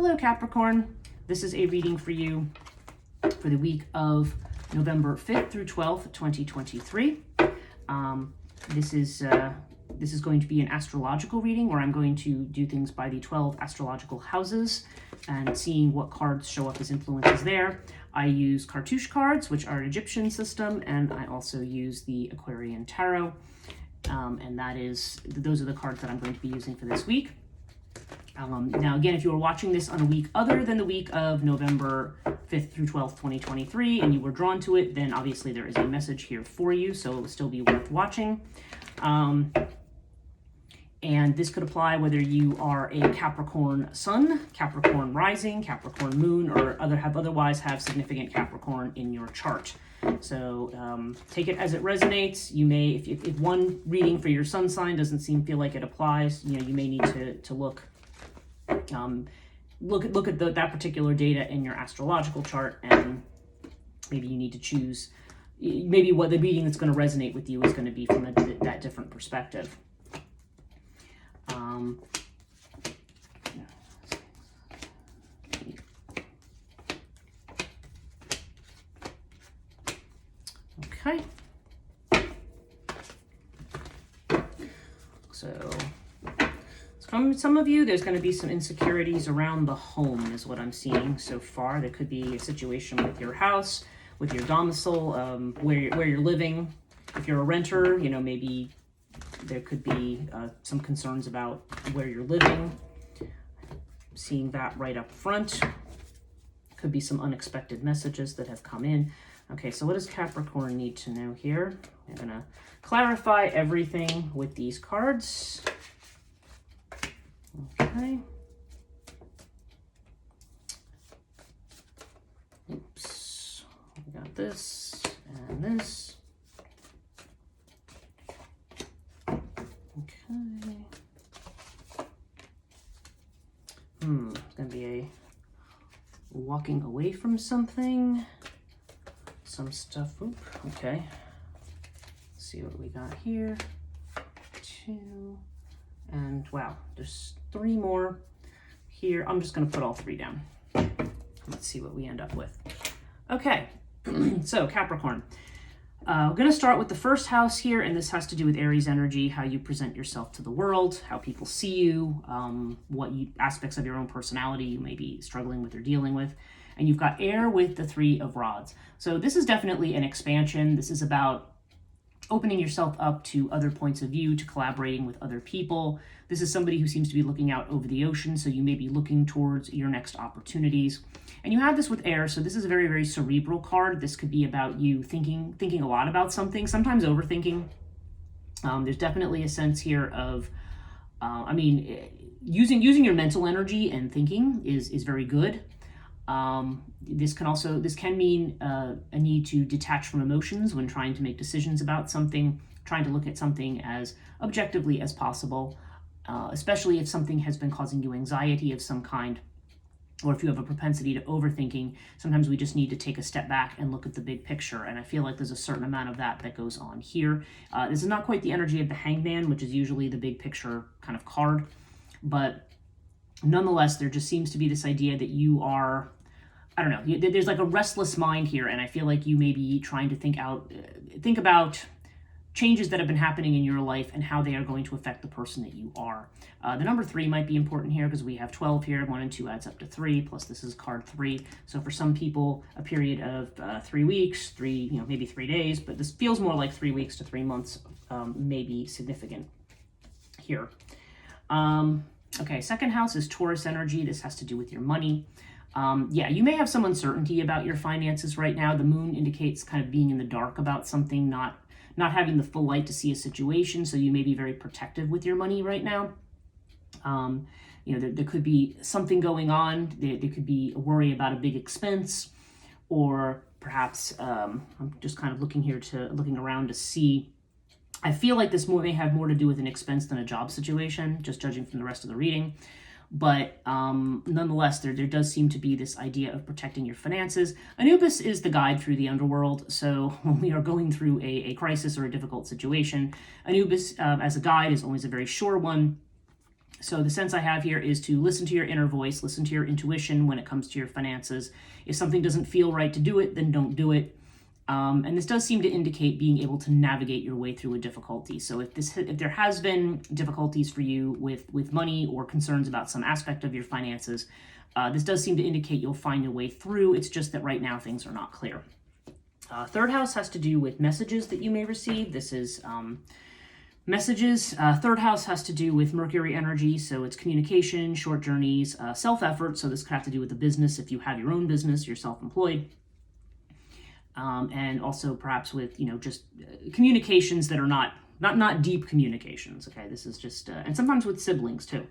Hello Capricorn, this is a reading for you for the week of November 5th through 12th, 2023. This is going to be an astrological reading where I'm going to do things by the 12 astrological houses and seeing what cards show up as influences there. I use cartouche cards, which are an Egyptian system, and I also use the Aquarian Tarot. And those are the cards that I'm going to be using for this week. Now, again, if you were watching this on a week other than the week of November 5th through 12th, 2023, and you were drawn to it, then obviously there is a message here for you, so it will still be worth watching. And this could apply whether you are a Capricorn sun, Capricorn rising, Capricorn moon, or otherwise have significant Capricorn in your chart. So take it as it resonates. You may, if one reading for your sun sign doesn't feel like it applies, you may need to look at that particular data in your astrological chart, and maybe you need to choose, maybe what the reading that's going to resonate with you is going to be from that different perspective. Okay. So from some of you, there's going to be some insecurities around the home is what I'm seeing so far. There could be a situation with your house, with your domicile, where you're living. If you're a renter, maybe there could be some concerns about where you're living. Seeing that right up front. Could be some unexpected messages that have come in. Okay, so what does Capricorn need to know here? I'm going to clarify everything with these cards. Okay. Oops. We got this and this. Okay. It's going to be a walking away from something. Some stuff. Okay. Let's see what we got here. 2. And wow, there's 3 more here. I'm just going to put all 3 down. Let's see what we end up with. Okay. So Capricorn. We're going to start with the first house here, and this has to do with Aries energy, how you present yourself to the world, how people see you, what aspects of your own personality you may be struggling with or dealing with. And you've got air with the 3 of rods. So this is definitely an expansion. This is about opening yourself up to other points of view, to collaborating with other people. This is somebody who seems to be looking out over the ocean, so you may be looking towards your next opportunities. And you have this with air, so this is a very, very cerebral card. This could be about you thinking a lot about something, sometimes overthinking. There's definitely a sense here of, using your mental energy and thinking is very good. This can mean a need to detach from emotions when trying to make decisions about something, trying to look at something as objectively as possible, especially if something has been causing you anxiety of some kind, or if you have a propensity to overthinking. Sometimes we just need to take a step back and look at the big picture, and I feel like there's a certain amount of that goes on here. This is not quite the energy of the Hangman, which is usually the big picture kind of card, but nonetheless, there just seems to be this idea that you are, I don't know, there's like a restless mind here, and I feel like you may be trying to think about changes that have been happening in your life and how they are going to affect the person that you are. The number 3 might be important here because we have 12 here. 1 and 2 adds up to 3, plus this is card 3. So for some people, a period of 3 weeks, maybe 3 days, but this feels more like 3 weeks to 3 months may be significant here. Okay, second house is Taurus energy. This has to do with your money. You may have some uncertainty about your finances right now. The moon indicates kind of being in the dark about something, not having the full light to see a situation, so you may be very protective with your money right now. There could be something going on. There could be a worry about a big expense, or perhaps I'm just kind of looking around to see. I feel like this may have more to do with an expense than a job situation, just judging from the rest of the reading. But nonetheless, there does seem to be this idea of protecting your finances. Anubis is the guide through the underworld, so when we are going through a crisis or a difficult situation, Anubis as a guide is always a very sure one. So the sense I have here is to listen to your inner voice, listen to your intuition when it comes to your finances. If something doesn't feel right to do it, then don't do it. And this does seem to indicate being able to navigate your way through a difficulty. So if there has been difficulties for you with money or concerns about some aspect of your finances, this does seem to indicate you'll find your way through. It's just that right now things are not clear. Third house has to do with messages that you may receive. This is messages. Third house has to do with Mercury energy, so it's communication, short journeys, self-effort. So this could have to do with the business if you have your own business, you're self-employed. And also perhaps with, just communications that are not deep communications. Okay, this is just, and sometimes with siblings too.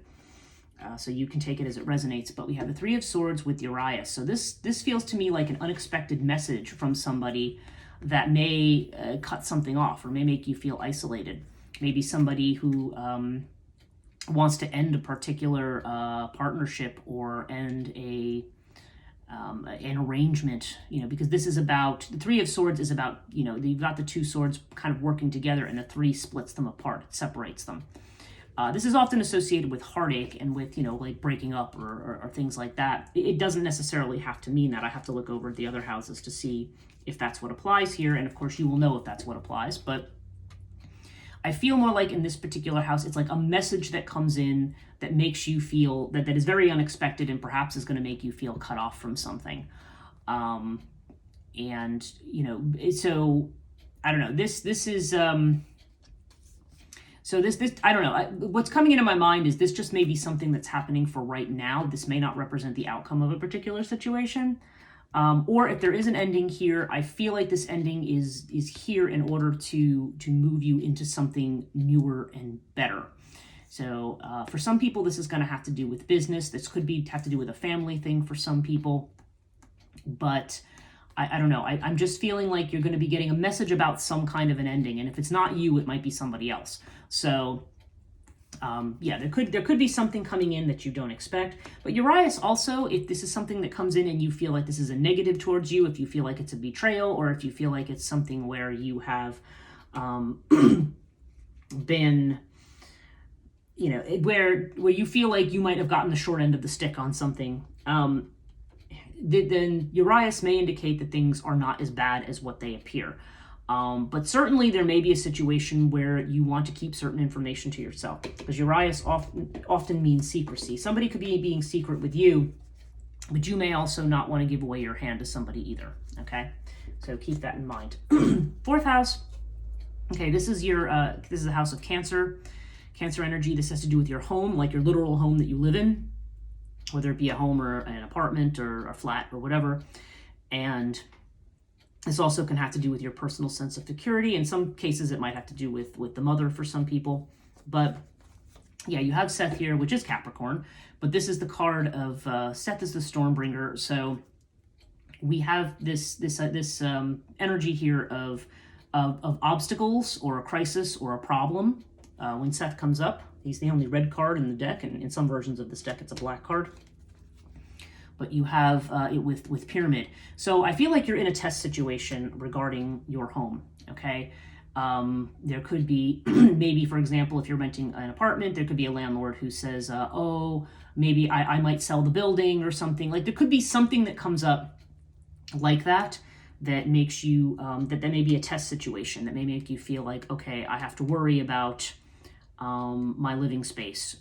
So you can take it as it resonates. But we have the Three of Swords with Urias. So this feels to me like an unexpected message from somebody that may cut something off or may make you feel isolated. Maybe somebody who wants to end a particular partnership or end an arrangement, because this is about, the Three of Swords is about, you've got the two swords kind of working together and the three splits them apart, it separates them. This is often associated with heartache and with, like breaking up or things like that. It doesn't necessarily have to mean that. I have to look over at the other houses to see if that's what applies here. And of course, you will know if that's what applies. But I feel more like in this particular house, it's like a message that comes in that makes you feel that is very unexpected and perhaps is going to make you feel cut off from something. And, so I don't know, this is, so this, I don't know, what's coming into my mind is this just may be something that's happening for right now. This may not represent the outcome of a particular situation. Or if there is an ending here, I feel like this ending is here in order to move you into something newer and better. So for some people, this is going to have to do with business. This could have to do with a family thing for some people. But I don't know. I'm just feeling like you're going to be getting a message about some kind of an ending. And if it's not you, it might be somebody else. So there could be something coming in that you don't expect. But Urias also, if this is something that comes in and you feel like this is a negative towards you, if you feel like it's a betrayal, or if you feel like it's something where you have been, where you feel like you might have gotten the short end of the stick on something, then Urias may indicate that things are not as bad as what they appear. But certainly there may be a situation where you want to keep certain information to yourself, because Urias often means secrecy. Somebody could be being secret with you, but you may also not want to give away your hand to somebody either. Okay, so keep that in mind. Fourth house. Okay, this is the house of Cancer energy. This has to do with your home, like your literal home that you live in, whether it be a home or an apartment or a flat or whatever. And this also can have to do with your personal sense of security. In some cases, it might have to do with the mother for some people. But yeah, you have Seth here, which is Capricorn. But this is the card of Seth is the Stormbringer. So we have this energy here of obstacles or a crisis or a problem. When Seth comes up, he's the only red card in the deck, and in some versions of this deck, it's a black card. But you have it with Pyramid. So I feel like you're in a test situation regarding your home, okay? There could be, maybe, for example, if you're renting an apartment, there could be a landlord who says, maybe I might sell the building or something. Like, there could be something that comes up like that makes you, that may be a test situation, that may make you feel like, okay, I have to worry about my living space.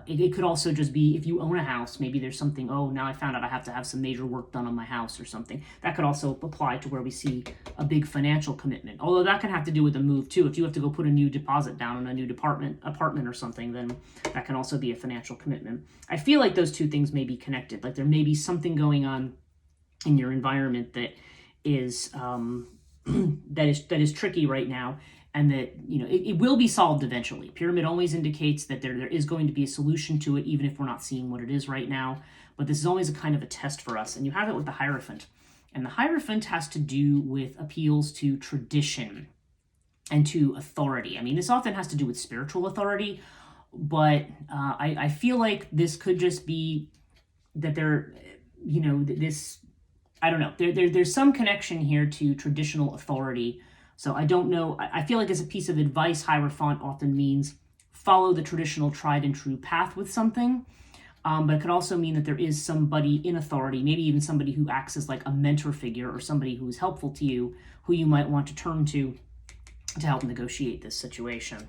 It could also just be if you own a house, maybe there's something, now I found out I have to have some major work done on my house or something. That could also apply to where we see a big financial commitment. Although that can have to do with a move too. If you have to go put a new deposit down on a new apartment or something, then that can also be a financial commitment. I feel like those two things may be connected. Like there may be something going on in your environment that is that is tricky right now. And that, it will be solved eventually. Pyramid always indicates that there is going to be a solution to it, even if we're not seeing what it is right now. But this is always a kind of a test for us. And you have it with the Hierophant. And the Hierophant has to do with appeals to tradition and to authority. I mean, this often has to do with spiritual authority. But I feel like this could just be that I don't know. There's some connection here to traditional authority. So I don't know. I feel like as a piece of advice, Hierophant often means follow the traditional tried and true path with something. But it could also mean that there is somebody in authority, maybe even somebody who acts as like a mentor figure or somebody who is helpful to you, who you might want to turn to help negotiate this situation.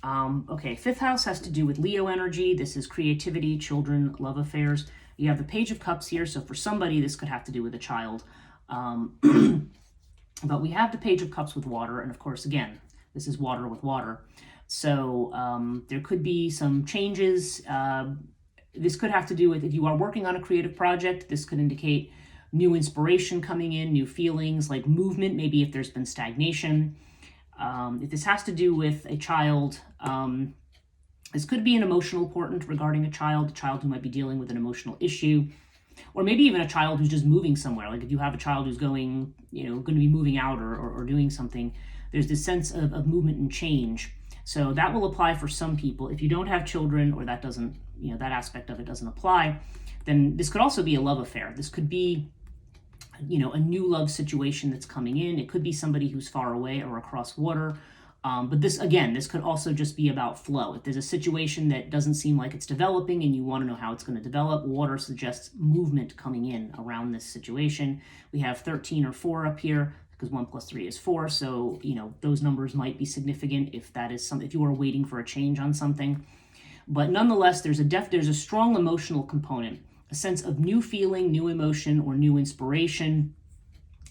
Okay, fifth house has to do with Leo energy. This is creativity, children, love affairs. You have the Page of Cups here, so for somebody, this could have to do with a child. But we have the Page of Cups with water, and of course, again, this is water with water. So there could be some changes. This could have to do with, if you are working on a creative project, this could indicate new inspiration coming in, new feelings, like movement, maybe if there's been stagnation. If this has to do with a child, this could be an emotional portent regarding a child who might be dealing with an emotional issue, or maybe even a child who's just moving somewhere. Like if you have a child who's going to be moving out or doing something, there's this sense of movement and change. So that will apply for some people. If you don't have children, or that doesn't, that aspect of it doesn't apply, then this could also be a love affair. This could be, a new love situation that's coming in. It could be somebody who's far away or across water. But this could also just be about flow. If there's a situation that doesn't seem like it's developing and you want to know how it's going to develop, water suggests movement coming in around this situation. We have 13 or 4 up here, because 1 + 3 is 4. So, those numbers might be significant if that is if you are waiting for a change on something. But nonetheless, there's a strong emotional component, a sense of new feeling, new emotion, or new inspiration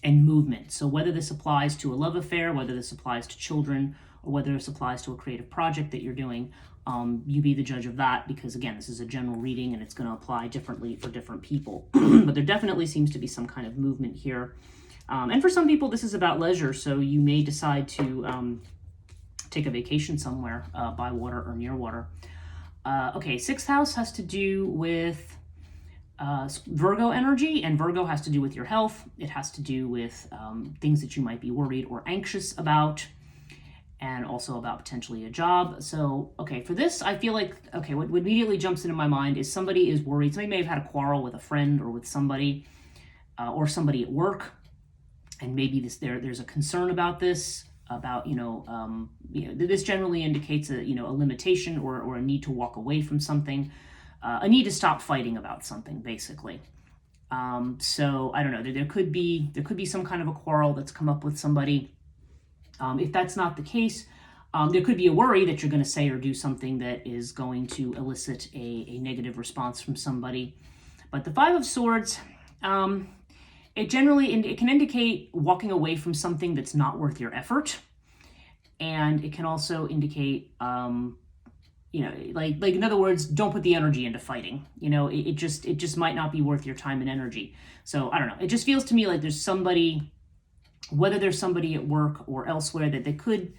and movement. So whether this applies to a love affair, whether this applies to children, or whether this applies to a creative project that you're doing, you be the judge of that, because again, this is a general reading and it's going to apply differently for different people. But there definitely seems to be some kind of movement here. And for some people, this is about leisure. So you may decide to take a vacation somewhere by water or near water. Okay, sixth house has to do with Virgo energy, and Virgo has to do with your health. It has to do with things that you might be worried or anxious about, and also about potentially a job. So, okay, for this, I feel like, okay, what immediately jumps into my mind is somebody is worried. Somebody may have had a quarrel with a friend or with somebody, or somebody at work, and maybe there's a concern about this, about, this generally indicates a limitation or a need to walk away from something. A need to stop fighting about something, basically. So I don't know. There could be some kind of a quarrel that's come up with somebody. If that's not the case, there could be a worry that you're going to say or do something that is going to elicit a negative response from somebody. But the 5 of Swords, it can indicate walking away from something that's not worth your effort, and it can also indicate like in other words, don't put the energy into fighting. It just might not be worth your time and energy. So I don't know. It just feels to me like there's somebody, whether there's somebody at work or elsewhere, that they could,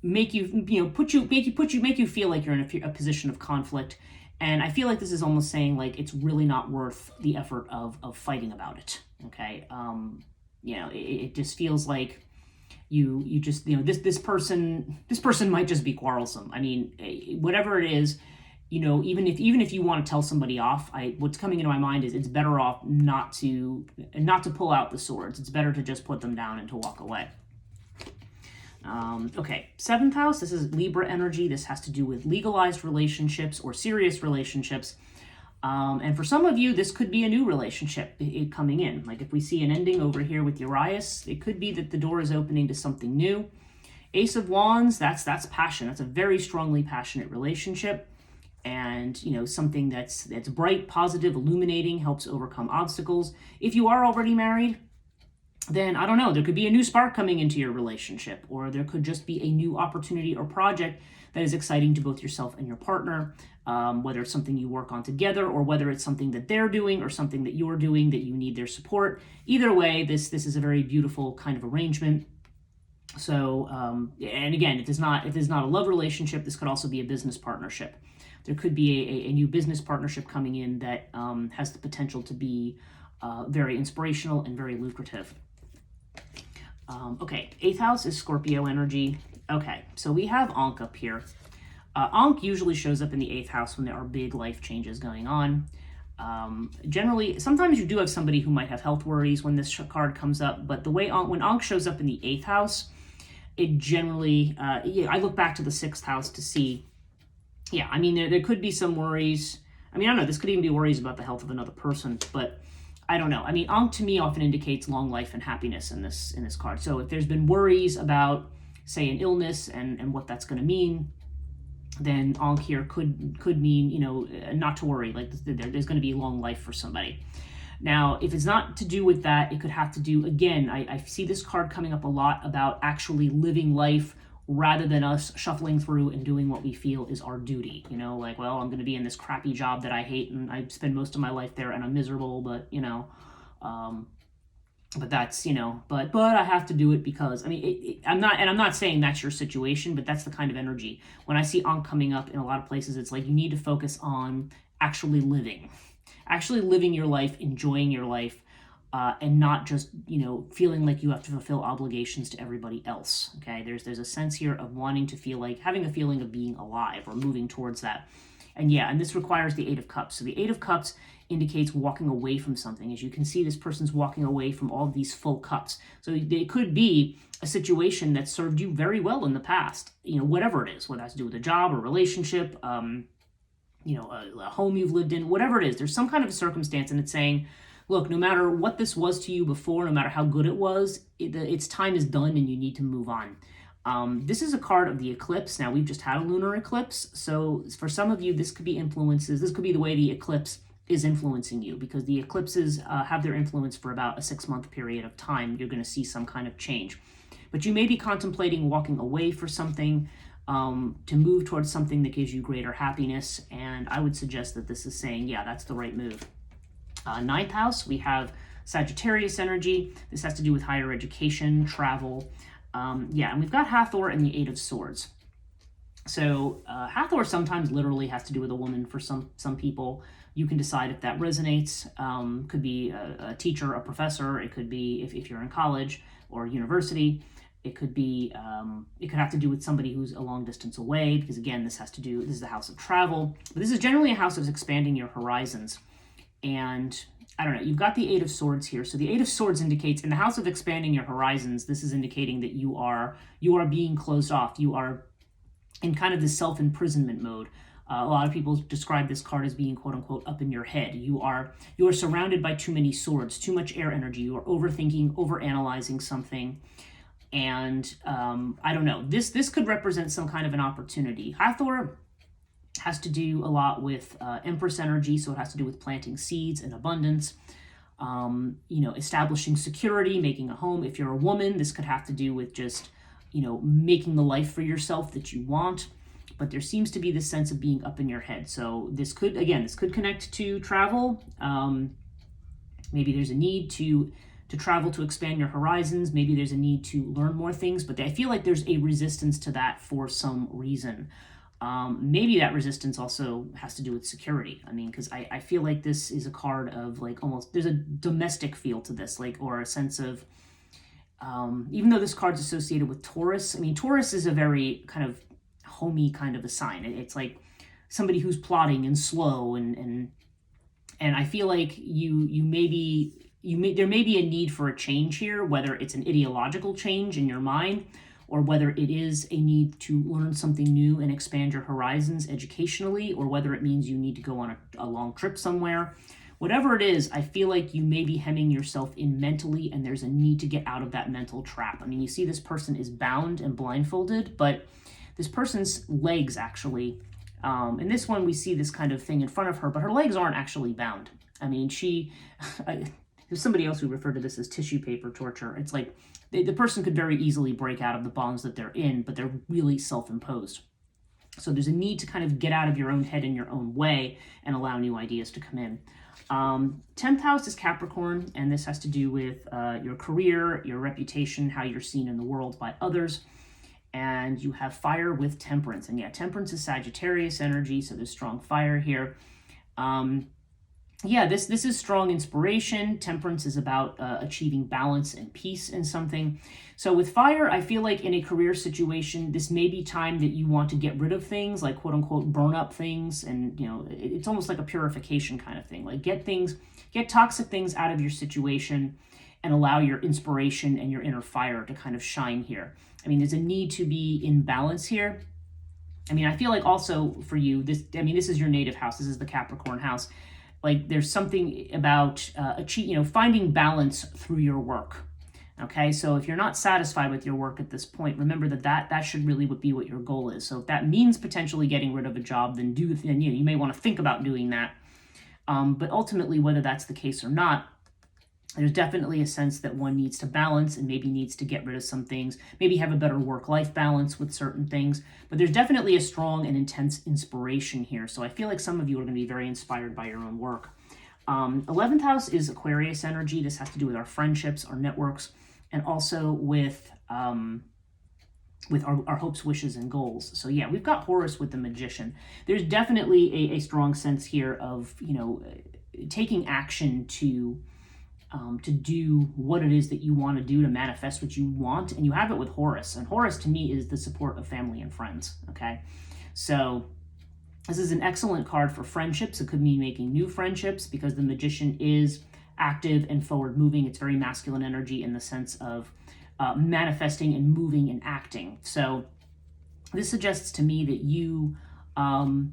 make you feel like you're in a position of conflict. And I feel like this is almost saying like it's really not worth the effort of fighting about it. Okay. It just feels like you just, this person might just be quarrelsome. I mean, whatever it is, even if you want to tell somebody off, what's coming into my mind is it's better off not to pull out the swords. It's better to just put them down and to walk away. Okay, 7th house, this is Libra energy. This has to do with legalized relationships or serious relationships. And for some of you, this could be a new relationship coming in. Like if we see an ending over here with Urias, it could be that the door is opening to something new. Ace of Wands, that's passion. That's a very strongly passionate relationship. And, something that's bright, positive, illuminating, helps overcome obstacles. If you are already married, then I don't know, there could be a new spark coming into your relationship, or there could just be a new opportunity or project that is exciting to both yourself and your partner, whether it's something you work on together, or whether it's something that they're doing or something that you're doing that you need their support. Either way, this is a very beautiful kind of arrangement. So, and again, if it's not a love relationship, this could also be a business partnership. There could be a new business partnership coming in that has the potential to be very inspirational and very lucrative. Okay, 8th house is Scorpio energy. Okay, so we have Ankh up here. Ankh usually shows up in the 8th house when there are big life changes going on. Generally, sometimes you do have somebody who might have health worries when this card comes up, but the way when Ankh shows up in the 8th house, it generally, I look back to the 6th house to see, I mean, there could be some worries. I mean, I don't know, this could even be worries about the health of another person, but I don't know. I mean, Ankh to me often indicates long life and happiness in this card. So if there's been worries about, say, an illness and what that's going to mean, then Ankh here could mean, you know, not to worry, like there's going to be long life for somebody. Now, if it's not to do with that, it could have to do, again, I see this card coming up a lot about actually living life rather than us shuffling through and doing what we feel is our duty. You know, like, well, I'm going to be in this crappy job that I hate and I spend most of my life there and I'm miserable, but, you know, but that's, you know, but I have to do it because, I mean, I'm not saying that's your situation, but that's the kind of energy. When I see Ankh coming up in a lot of places, it's like you need to focus on actually living your life, enjoying your life, and not just, you know, feeling like you have to fulfill obligations to everybody else. Okay, there's a sense here of wanting to feel like having a feeling of being alive or moving towards that. And this requires the 8 of Cups. So the 8 of Cups indicates walking away from something. As you can see, this person's walking away from all of these full cups. So it could be a situation that served you very well in the past, you know, whatever it is, whether that's to do with a job or relationship, you know, a home you've lived in, whatever it is, there's some kind of a circumstance, and it's saying, look, no matter what this was to you before, no matter how good it was, its time is done and you need to move on. This is a card of the eclipse. Now, we've just had a lunar eclipse, so for some of you, this could be influences. This could be the way the eclipse is influencing you, because the eclipses have their influence for about a 6-month period of time. You're going to see some kind of change. But you may be contemplating walking away for something, to move towards something that gives you greater happiness, and I would suggest that this is saying, yeah, that's the right move. 9th house, we have Sagittarius energy. This has to do with higher education, travel. And we've got Hathor and the 8 of Swords. So Hathor sometimes literally has to do with a woman for some people. You can decide if that resonates. Could be a teacher, a professor. It could be if you're in college or university. It could be, it could have to do with somebody who's a long distance away, because again, this is the house of travel. But this is generally a house of expanding your horizons. And I don't know, you've got the 8 of Swords here. So the 8 of Swords indicates in the house of expanding your horizons, this is indicating that you are being closed off. You are in kind of this self-imprisonment mode. A lot of people describe this card as being quote unquote up in your head. You are surrounded by too many swords, too much air energy. You are overthinking, overanalyzing something. And I don't know, this could represent some kind of an opportunity. Hathor has to do a lot with Empress energy, so it has to do with planting seeds and abundance, you know, establishing security, making a home. If you're a woman, this could have to do with just, you know, making the life for yourself that you want. But there seems to be this sense of being up in your head. So this could connect to travel. Maybe there's a need to travel to expand your horizons. Maybe there's a need to learn more things, but I feel like there's a resistance to that for some reason. Maybe that resistance also has to do with security. I mean, because I feel like this is a card of like almost, there's a domestic feel to this, like, or a sense of, even though this card's associated with Taurus, I mean, Taurus is a very kind of homey kind of a sign. It's like somebody who's plotting and slow, and I feel like there may be a need for a change here, whether it's an ideological change in your mind, or whether it is a need to learn something new and expand your horizons educationally, or whether it means you need to go on a long trip somewhere. Whatever it is, I feel like you may be hemming yourself in mentally, and there's a need to get out of that mental trap. I mean, you see this person is bound and blindfolded, but this person's legs actually, in this one we see this kind of thing in front of her, but her legs aren't actually bound. I mean, there's somebody else who referred to this as tissue paper torture. It's like the person could very easily break out of the bonds that they're in, but they're really self-imposed. So there's a need to kind of get out of your own head in your own way and allow new ideas to come in. 10th house is Capricorn, and this has to do with your career, your reputation, how you're seen in the world by others. And you have fire with Temperance. And yeah, Temperance is Sagittarius energy, so there's strong fire here. yeah, this is strong inspiration. Temperance is about achieving balance and peace in something. So with fire, I feel like in a career situation, this may be time that you want to get rid of things, like quote unquote burn up things, and it's almost like a purification kind of thing. Like get toxic things out of your situation, and allow your inspiration and your inner fire to kind of shine here. I mean, there's a need to be in balance here. I mean, I feel like also for you, this is your native house. This is the Capricorn house. Like there's something about finding balance through your work. Okay, so if you're not satisfied with your work at this point, remember that should really be what your goal is. So if that means potentially getting rid of a job, then you may want to think about doing that. But ultimately, whether that's the case or not, there's definitely a sense that one needs to balance and maybe needs to get rid of some things, maybe have a better work-life balance with certain things. But there's definitely a strong and intense inspiration here. So I feel like some of you are going to be very inspired by your own work. 11th house is Aquarius energy. This has to do with our friendships, our networks, and also with our hopes, wishes, and goals. So yeah, we've got Horus with the Magician. There's definitely a strong sense here of, taking action to do what it is that you want to do, to manifest what you want. And you have it with Horus. And Horus to me is the support of family and friends. Okay. So this is an excellent card for friendships. It could mean making new friendships because the Magician is active and forward moving. It's very masculine energy in the sense of manifesting and moving and acting. So this suggests to me that you have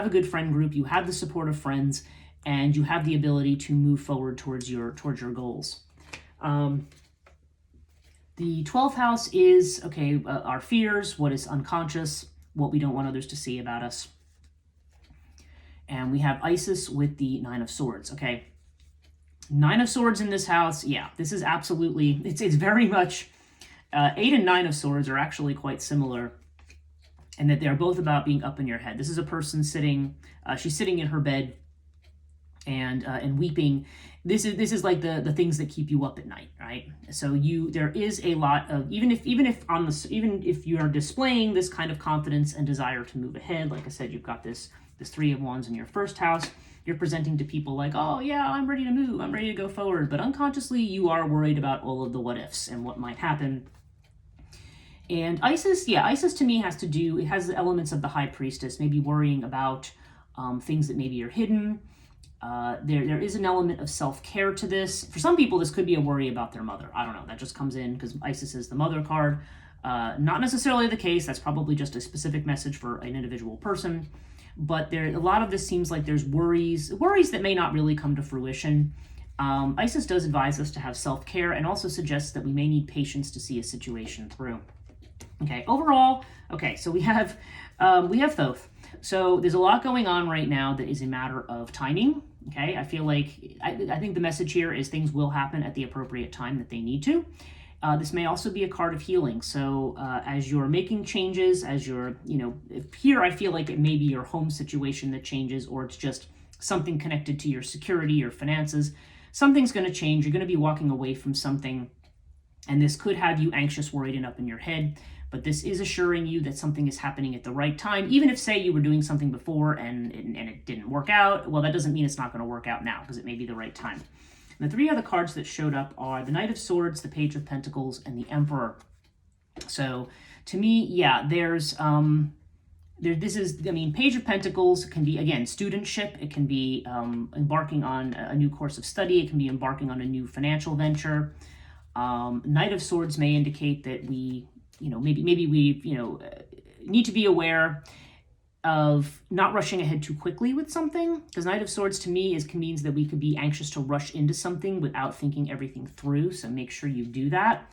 a good friend group, you have the support of friends, and you have the ability to move forward towards your goals. The 12th house is, our fears, what is unconscious, what we don't want others to see about us. And we have Isis with the 9 of Swords, okay? 9 of Swords in this house, yeah, this is absolutely, it's very much, 8 and 9 of Swords are actually quite similar, and that they're both about being up in your head. This is a person sitting, she's sitting in her bed, and weeping. This is like the things that keep you up at night, right? So there is a lot of, even if you are displaying this kind of confidence and desire to move ahead, like I said, you've got this 3 of Wands in your first house. You're presenting to people like, oh yeah, I'm ready to move, I'm ready to go forward, but unconsciously you are worried about all of the what ifs and what might happen. And Isis to me it has elements of the High Priestess, maybe worrying about things that maybe are hidden. There is an element of self-care to this. For some people, this could be a worry about their mother. I don't know. That just comes in because Isis is the mother card. Not necessarily the case. That's probably just a specific message for an individual person. But a lot of this seems like there's worries that may not really come to fruition. Isis does advise us to have self-care and also suggests that we may need patience to see a situation through. Okay, overall, so we have Thoth. So there's a lot going on right now that is a matter of timing. Okay, I feel like I think the message here is things will happen at the appropriate time that they need to. This may also be a card of healing. So as you're making changes, as you're, here I feel like it may be your home situation that changes, or it's just something connected to your security, your finances. Something's going to change. You're going to be walking away from something, and this could have you anxious, worried, and up in your head. But this is assuring you that something is happening at the right time. Even if, say, you were doing something before and it didn't work out, well, that doesn't mean it's not going to work out now, because it may be the right time. And the 3 other cards that showed up are the Knight of Swords, the Page of Pentacles, and the Emperor. So to me, yeah, Page of Pentacles can be, again, studentship. It can be embarking on a new course of study. It can be embarking on a new financial venture. Knight of Swords may indicate that we, maybe we, need to be aware of not rushing ahead too quickly with something, because Knight of Swords to me means that we could be anxious to rush into something without thinking everything through. So make sure you do that.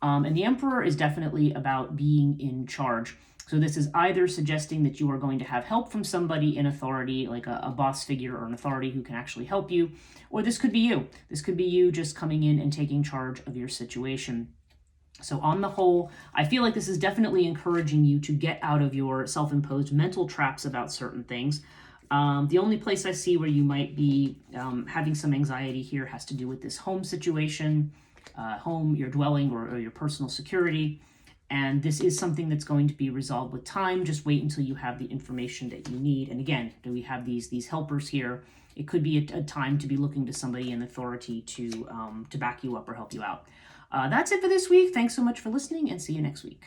And the Emperor is definitely about being in charge. So this is either suggesting that you are going to have help from somebody in authority, like a boss figure or an authority who can actually help you, or this could be you. This could be you just coming in and taking charge of your situation. So on the whole, I feel like this is definitely encouraging you to get out of your self-imposed mental traps about certain things. The only place I see where you might be having some anxiety here has to do with this home situation, your dwelling or your personal security. And this is something that's going to be resolved with time. Just wait until you have the information that you need. And again, do we have these helpers here? It could be a time to be looking to somebody in authority to back you up or help you out. That's it for this week. Thanks so much for listening, and see you next week.